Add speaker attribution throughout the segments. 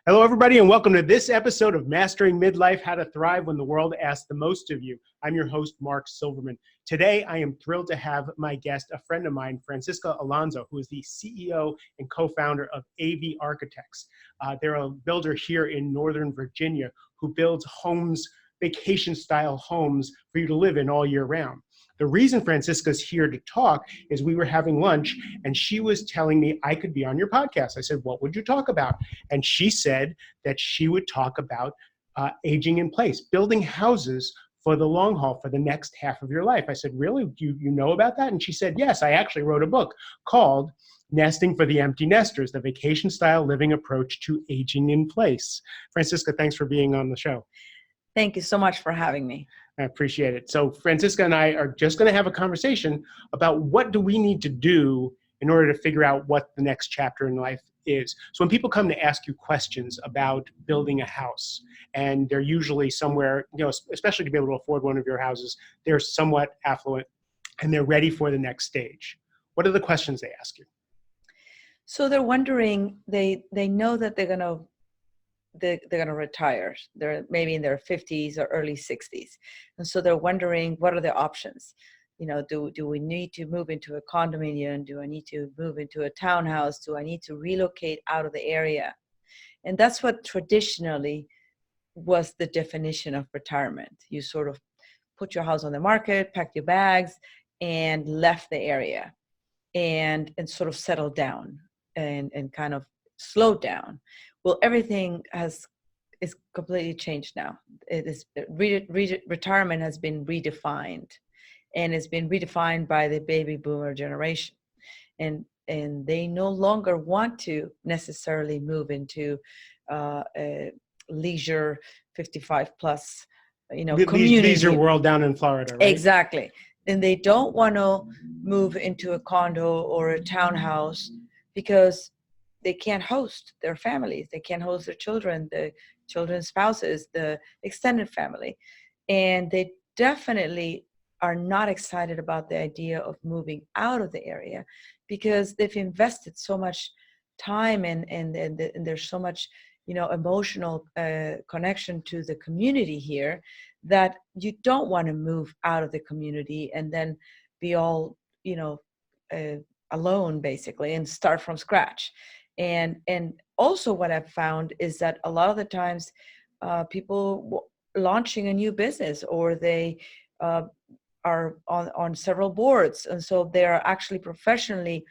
Speaker 1: Hello, everybody, and welcome to this episode of Mastering Midlife, How to Thrive When the World Asks the Most of You. I'm your host, Mark Silverman. Today, I am thrilled to have my guest, a friend of mine, Francisca Alonso, who is the CEO and co-founder of A.D.D Architects. They're a builder here in Northern Virginia who builds homes, vacation-style homes for you to live in all year round. The reason Francisca's here to talk is we were having lunch and she was telling me I could be on your podcast. I said, what would you talk about? And she said that she would talk about aging in place, building houses for the long haul, for the next half of your life. I said, really? Do you know about that? And she said, yes, I actually wrote a book called Nesting for the Empty Nesters, the vacation style living approach to aging in place. Francisca, thanks for being on the show.
Speaker 2: Thank you so much for having me.
Speaker 1: I appreciate it. So Francisca and I are just going to have a conversation about what do we need to do in order to figure out what the next chapter in life is. So when people come to ask you questions about building a house, and they're usually somewhere, especially to be able to afford one of your houses, they're somewhat affluent and they're ready for the next stage. What are the questions they ask you?
Speaker 2: So they're wondering, they know that they're going to retire. They're maybe in their 50s or early 60s. And so they're wondering, what are the options? Do we need to move into a condominium? Do I need to move into a townhouse? Do I need to relocate out of the area? And that's what traditionally was the definition of retirement. You sort of put your house on the market, packed your bags, and left the area and sort of settled down and kind of slowed down. Well, everything is completely changed now. It is retirement has been redefined, and it's been redefined by the baby boomer generation, and they no longer want to necessarily move into a leisure 55 plus, community.
Speaker 1: Leisure world down in Florida, right?
Speaker 2: Exactly, and they don't want to move into a condo or a townhouse because they can't host their families. They can't host their children, the children's spouses, the extended family. And they definitely are not excited about the idea of moving out of the area because they've invested so much time and there's so much, emotional connection to the community here that you don't want to move out of the community and then be all, alone basically and start from scratch. And also what I've found is that a lot of the times people launching a new business or they are on several boards. And so they're actually professionally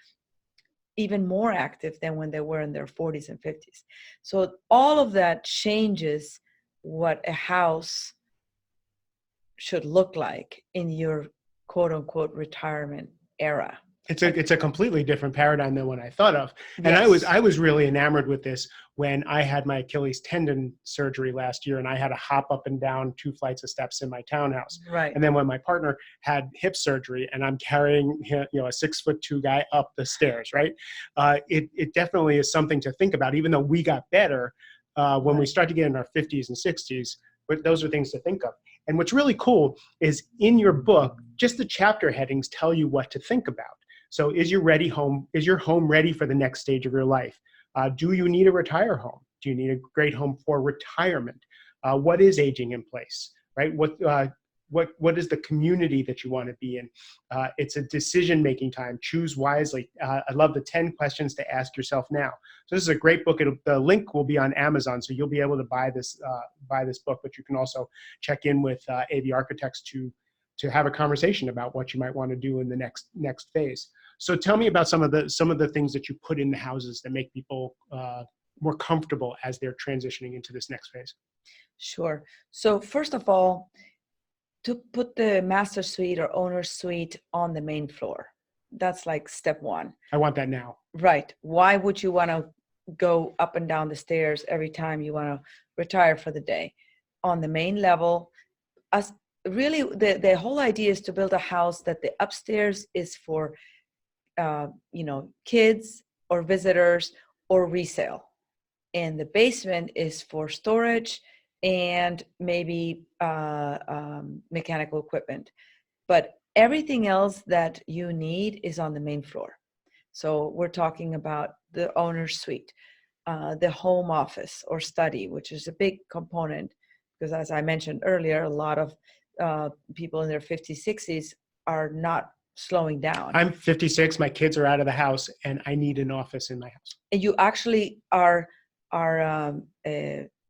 Speaker 2: even more active than when they were in their 40s and 50s. So all of that changes what a house should look like in your quote unquote retirement era.
Speaker 1: It's a completely different paradigm than what I thought of. And
Speaker 2: Yes.
Speaker 1: I was really enamored with this when I had my Achilles tendon surgery last year and I had to hop up and down 2 flights of steps in my townhouse.
Speaker 2: Right.
Speaker 1: And then when my partner had hip surgery and I'm carrying a 6'2" guy up the stairs, right? It definitely is something to think about, even though we got better when we start to get in our 50s and 60s, but those are things to think of. And what's really cool is in your book, just the chapter headings tell you what to think about. So is your home ready for the next stage of your life? Do you need a retire home? Do you need a great home for retirement? What is aging in place, right? What is the community that you want to be in? It's a decision-making time. Choose wisely. I love the 10 questions to ask yourself now. So this is a great book. The link will be on Amazon, so you'll be able to buy this book, but you can also check in with A.D. Architects to have a conversation about what you might want to do in the next phase. So tell me about some of the things that you put in the houses that make people more comfortable as they're transitioning into this next phase.
Speaker 2: Sure. So first of all, to put the master suite or owner suite on the main floor. That's like step one.
Speaker 1: I want that now.
Speaker 2: Right. Why would you want to go up and down the stairs every time you want to retire for the day? On the main level, really the whole idea is to build a house that the upstairs is for kids or visitors or resale, and the basement is for storage and maybe mechanical equipment. But everything else that you need is on the main floor. So we're talking about the owner's suite. the home office or study, which is a big component, because as I mentioned earlier, a lot of people in their 50s, 60s are not slowing down.
Speaker 1: I'm 56. My kids are out of the house, and I need an office in my house.
Speaker 2: And you actually are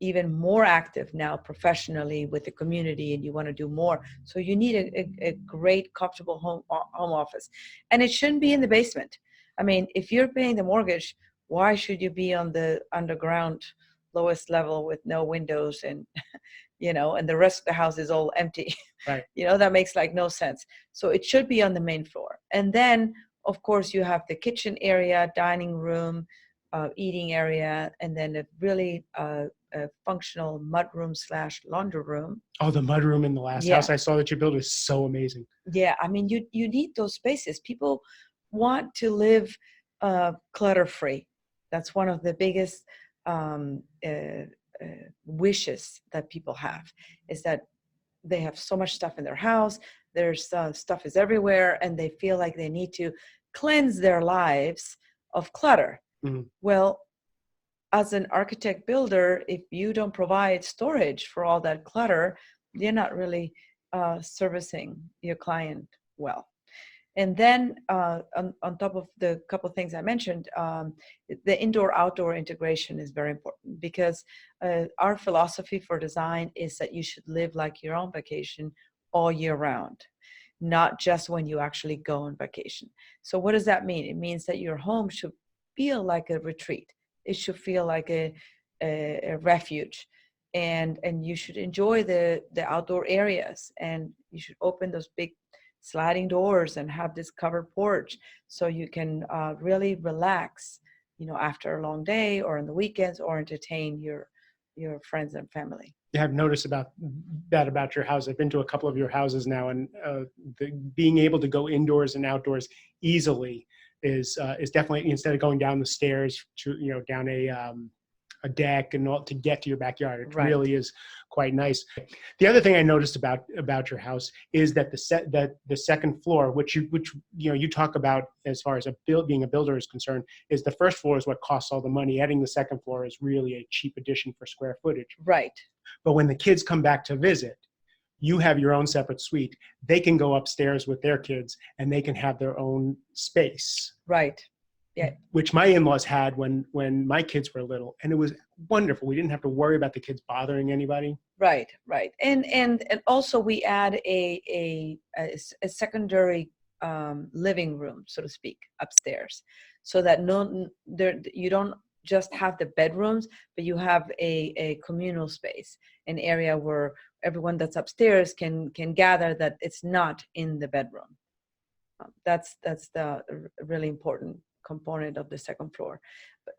Speaker 2: even more active now professionally with the community, and you want to do more. So you need a great, comfortable home office, and it shouldn't be in the basement. I mean, if you're paying the mortgage, why should you be on the underground lowest level with no windows and and the rest of the house is all empty?
Speaker 1: Right.
Speaker 2: That makes like no sense. So it should be on the main floor. And then, of course, you have the kitchen area, dining room, eating area, and then a really a functional mudroom / laundry room.
Speaker 1: Oh, the mudroom in the last house I saw that you built is so amazing.
Speaker 2: Yeah, I mean, you need those spaces. People want to live clutter-free. That's one of the biggest wishes that people have, is that they have so much stuff in their house. There's stuff is everywhere, and they feel like they need to cleanse their lives of clutter.
Speaker 1: Mm-hmm.
Speaker 2: Well, as an architect builder, if you don't provide storage for all that clutter, you're not really servicing your client well. And then on top of the couple of things I mentioned, the indoor-outdoor integration is very important, because our philosophy for design is that you should live like you're on vacation all year round, not just when you actually go on vacation. So what does that mean? It means that your home should feel like a retreat. It should feel like a refuge, and you should enjoy the outdoor areas, and you should open those big sliding doors and have this covered porch so you can really relax, after a long day or on the weekends, or entertain your friends and family.
Speaker 1: Yeah, I've noticed about your house. I've been to a couple of your houses now, and being able to go indoors and outdoors easily is definitely, instead of going down the stairs to down a deck and all to get to your backyard. It really is quite nice. The other thing I noticed about your house is that the second floor, which you talk about as far as being a builder is concerned, is the first floor is what costs all the money. Adding the second floor is really a cheap addition for square footage.
Speaker 2: Right.
Speaker 1: But when the kids come back to visit, you have your own separate suite. They can go upstairs with their kids and they can have their own space.
Speaker 2: Right. Yeah.
Speaker 1: Which my in-laws had when my kids were little, and it was wonderful. We didn't have to worry about the kids bothering anybody.
Speaker 2: Right. And also we add a secondary living room, so to speak, upstairs, so that you don't just have the bedrooms, but you have a communal space, an area where everyone that's upstairs can gather, that it's not in the bedroom. That's the really important component of the second floor.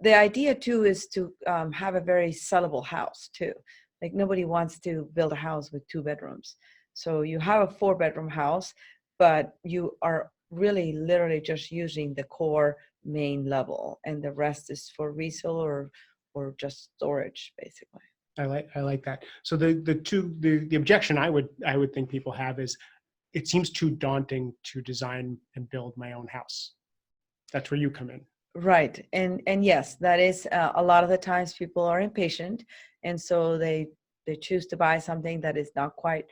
Speaker 2: The idea too is to have a very sellable house too. Like, nobody wants to build a house with 2 bedrooms. So you have a 4-bedroom house, but you are really literally just using the core main level, and the rest is for resale or just storage, basically.
Speaker 1: I like that. So the objection I would think people have is, it seems too daunting to design and build my own house. That's where you come in.
Speaker 2: Right. And yes, that is a lot of the times people are impatient, and so they choose to buy something that is not quite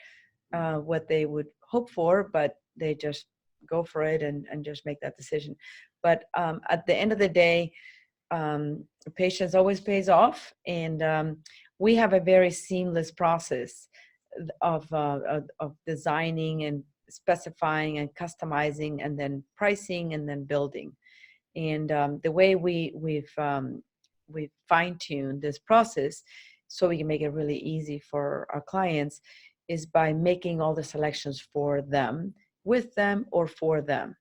Speaker 2: what they would hope for, but they just go for it and just make that decision. But at the end of the day, patience always pays off, and we have a very seamless process of designing and specifying and customizing, and then pricing, and then building. And the way we've fine-tuned this process so we can make it really easy for our clients is by making all the selections for them, with them, or for them.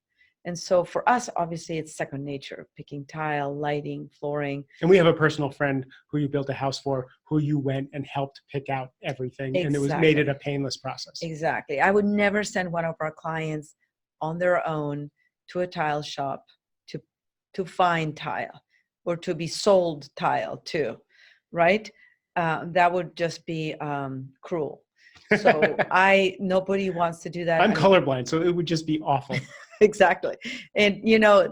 Speaker 2: And so for us, obviously, it's second nature, picking tile, lighting, flooring.
Speaker 1: And we have a personal friend who you built a house for, who you went and helped pick out everything.
Speaker 2: Exactly.
Speaker 1: And it made it a painless process.
Speaker 2: Exactly. I would never send one of our clients on their own to a tile shop to find tile, or to be sold tile too, right? That would just be cruel. So nobody wants to do that.
Speaker 1: I'm colorblind, so it would just be awful.
Speaker 2: Exactly. And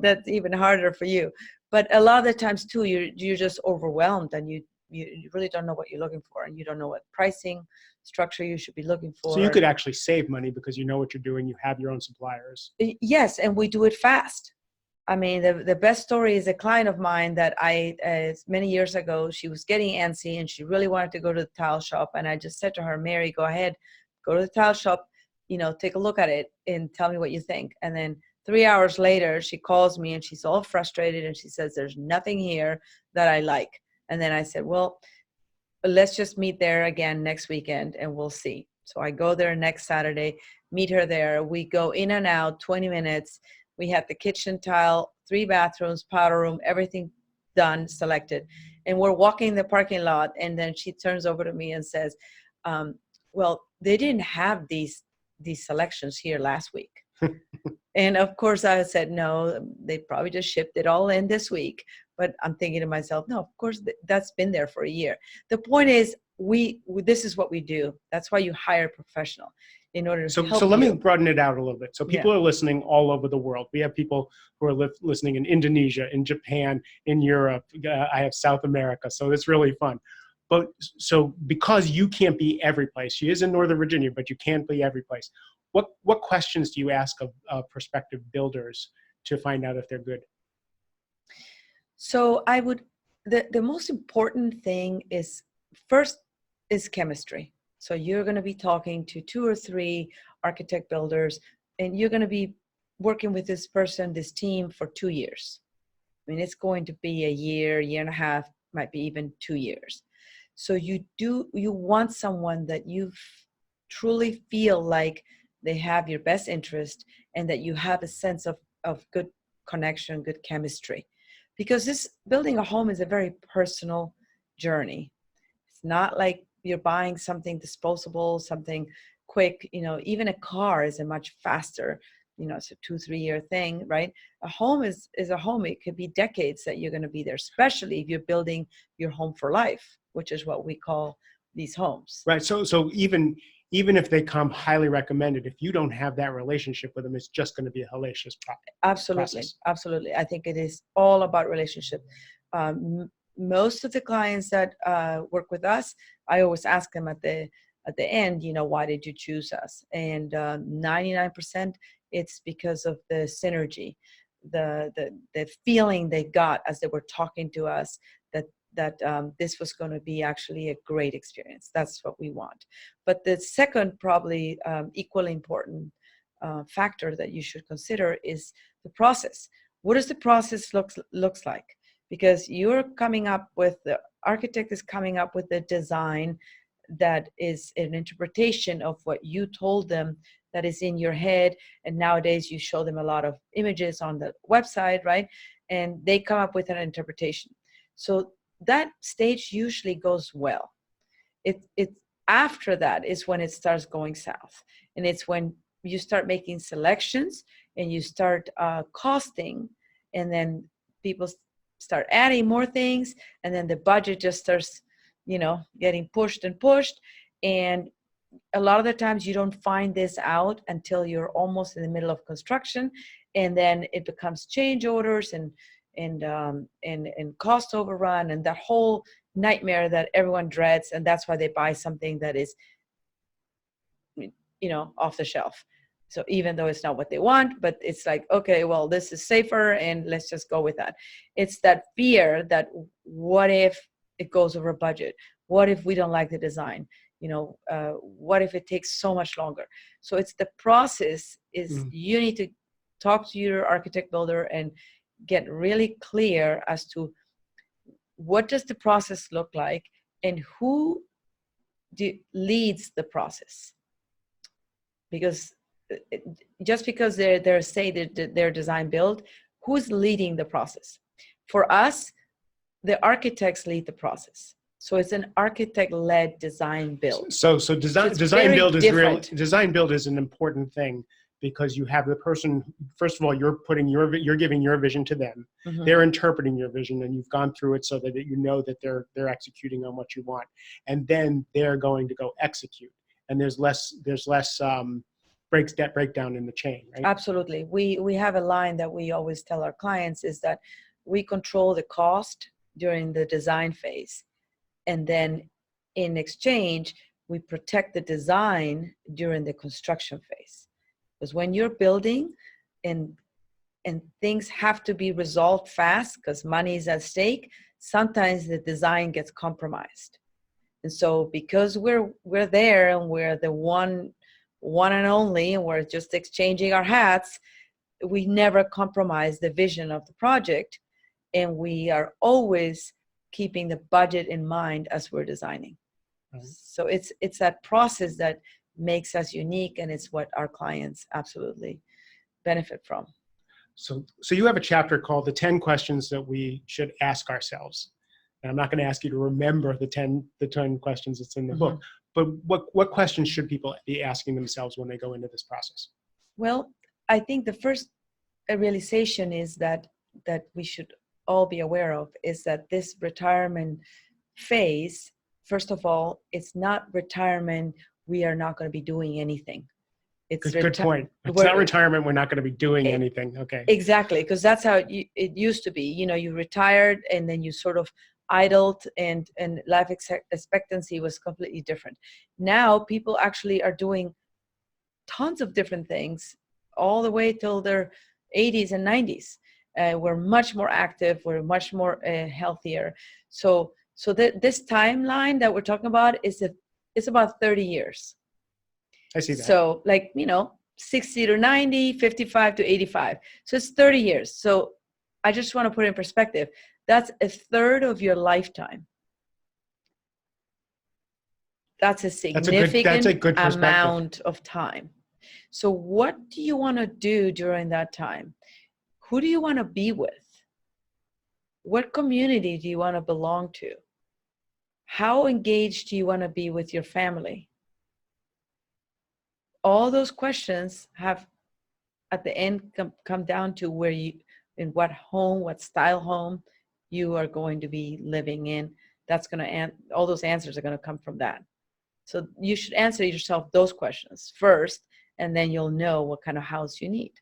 Speaker 2: that's even harder for you. But a lot of the times too, you're just overwhelmed, and you really don't know what you're looking for, and you don't know what pricing structure you should be looking for.
Speaker 1: So you could actually save money because you know what you're doing. You have your own suppliers.
Speaker 2: Yes, and we do it fast. I mean, the best story is a client of mine that many years ago, she was getting antsy and she really wanted to go to the tile shop. And I just said to her, Mary, go ahead, go to the tile shop, take a look at it and tell me what you think. And then 3 hours later, she calls me and she's all frustrated and she says, there's nothing here that I like. And then I said, well, let's just meet there again next weekend and we'll see. So I go there next Saturday, meet her there. We go in and out 20 minutes. We had the kitchen tile, 3 bathrooms, powder room, everything done, selected. And we're walking the parking lot. And then she turns over to me and says, well, they didn't have these selections here last week. And of course I said, no, they probably just shipped it all in this week. But I'm thinking to myself, no, of course that's been there for a year. The point is, this is what we do. That's why you hire a professional in order to help
Speaker 1: So let
Speaker 2: you.
Speaker 1: me broaden it out a little bit. So people are listening all over the world. We have people who are listening in Indonesia, in Japan, in Europe. I have South America. So it's really fun. But so because you can't be every place, she is in Northern Virginia, but you can't be every place. What questions do you ask of prospective builders to find out if they're good?
Speaker 2: So the most important thing is, first is chemistry. So you're going to be talking to 2 or 3 architect builders, and you're going to be working with this person, this team for 2 years. I mean, it's going to be a year and a half, might be even 2 years. So you want someone that you truly feel like they have your best interest and that you have a sense of good connection, good chemistry. Because building a home is a very personal journey. It's not like you're buying something disposable, something quick. Even a car is a much faster, it's a 2-3 year thing, right? A home is a home. It could be decades that you're going to be there, especially if you're building your home for life, which is what we call these homes.
Speaker 1: Right. So even if they come highly recommended, if you don't have that relationship with them, it's just going to be a hellacious process.
Speaker 2: Absolutely. I think it is all about relationship. Most of the clients that work with us, I always ask them at the end, why did you choose us? And 99%, it's because of the synergy, the feeling they got as they were talking to us, that this was going to be actually a great experience. That's what we want. But the second, probably equally important factor that you should consider is the process. What does the process looks like? Because the architect is coming up with a design that is an interpretation of what you told them that is in your head. And nowadays you show them a lot of images on the website, right? And they come up with an interpretation. So that stage usually goes well. It's after that is when it starts going south. And it's when you start making selections and you start costing, and then people start adding more things, and then the budget just starts, getting pushed and pushed. And a lot of the times you don't find this out until you're almost in the middle of construction, and then it becomes change orders and cost overrun and that whole nightmare that everyone dreads. And that's why they buy something that is, off the shelf. So even though it's not what they want, but it's like, okay, well, this is safer and let's just go with that. It's that fear that what if it goes over budget? What if we don't like the design? What if it takes so much longer? So it's the process is you need to talk to your architect builder and get really clear as to what does the process look like and who leads the process. Because just because they're say that they're design build, who's leading the process? For us, the architects lead the process. So it's an architect-led design build.
Speaker 1: So design build is an important thing, because you have the person, first of all, you're giving your vision to them. Mm-hmm. They're interpreting your vision, and you've gone through it so that you know that they're executing on what you want. And then they're going to go execute. And there's less breakdown in the chain, right?
Speaker 2: Absolutely. We have a line that we always tell our clients is that we control the cost during the design phase. And then in exchange, we protect the design during the construction phase. Because when you're building and things have to be resolved fast because money is at stake, sometimes the design gets compromised. And so because we're there and we're the one and only, and we're just exchanging our hats, we never compromise the vision of the project. And we are always keeping the budget in mind as we're designing. So it's that process that makes us unique, and it's what our clients absolutely benefit from.
Speaker 1: So you have a chapter called The 10 Questions That We Should Ask Ourselves. And I'm not going to ask you to remember the 10 questions that's in the book, but what questions should people be asking themselves when they go into this process?
Speaker 2: Well, I think the first realization is that we should all be aware of is that this retirement phase, first of all, it's not retirement. We are not going to be doing anything. It's
Speaker 1: good point. It's not retirement. We're not going to be doing anything. Okay.
Speaker 2: Exactly. Because that's how it used to be. You retired and then you sort of idled, and life expectancy was completely different. Now people actually are doing tons of different things all the way till their 80s and 90s. We're much more active. We're much more healthier. So this timeline that we're talking about it's about 30 years.
Speaker 1: I see that.
Speaker 2: So 60 to 90, 55 to 85. So it's 30 years. So I just want to put it in perspective. That's a third of your lifetime. That's a significant amount of time. So what do you want to do during that time? Who do you want to be with? What community do you want to belong to? How engaged do you want to be with your family? All those questions have, at the end, come down to where in what home, what style home you are going to be living in. That's going to, all those answers are going to come from that. So you should answer yourself those questions first, and then you'll know what kind of house you need.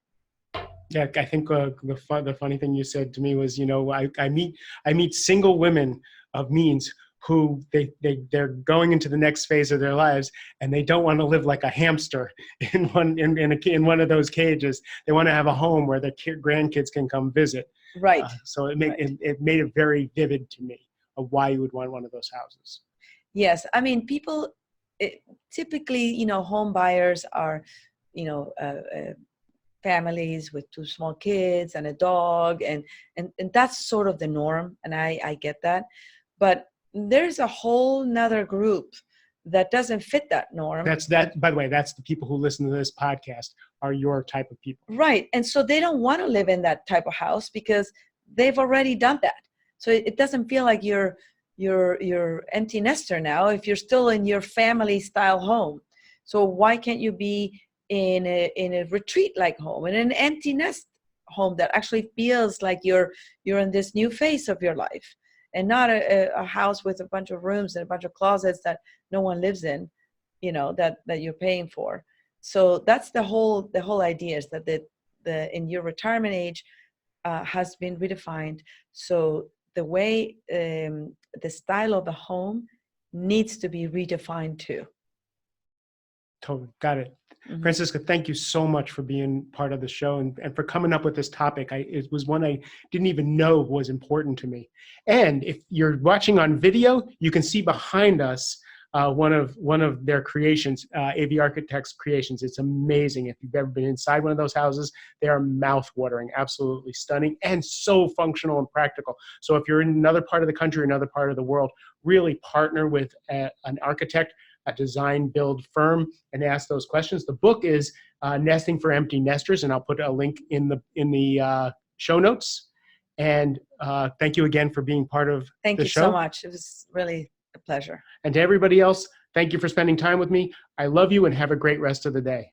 Speaker 1: Yeah, I think the funny thing you said to me was, I meet single women of means who they're going into the next phase of their lives, and they don't want to live like a hamster in one of those cages. They want to have a home where their grandkids can come visit.
Speaker 2: Right.
Speaker 1: So it made it very vivid to me of why you would want one of those houses.
Speaker 2: Yes, I mean, people typically, home buyers are, families with 2 small kids and a dog, and that's sort of the norm, and I get that, but there's a whole nother group that doesn't fit that norm.
Speaker 1: By the way, that's the people who listen to this podcast are your type of people.
Speaker 2: Right. And so they don't want to live in that type of house because they've already done that. So it doesn't feel like you're empty nester now if you're still in your family style home. So why can't you be in a retreat like home, in an empty nest home that actually feels like you're in this new phase of your life, and not a house with a bunch of rooms and a bunch of closets that no one lives in, that you're paying for. So that's the whole idea, is that the in your retirement age has been redefined. So the way the style of the home needs to be redefined too.
Speaker 1: Totally. Got it.
Speaker 2: Mm-hmm.
Speaker 1: Francisca, thank you so much for being part of the show and for coming up with this topic. It was one I didn't even know was important to me. And if you're watching on video, you can see behind us one of their creations, AV Architects creations. It's amazing. If you've ever been inside one of those houses, they are mouth-watering, absolutely stunning, and so functional and practical. So if you're in another part of the country, another part of the world, really partner with an architect, a design build firm, and ask those questions. The book is Nesting for Empty Nesters, and I'll put a link in the show notes. And thank you again for being part of the show.
Speaker 2: Thank you so much. It was really a pleasure.
Speaker 1: And to everybody else, thank you for spending time with me. I love you, and have a great rest of the day.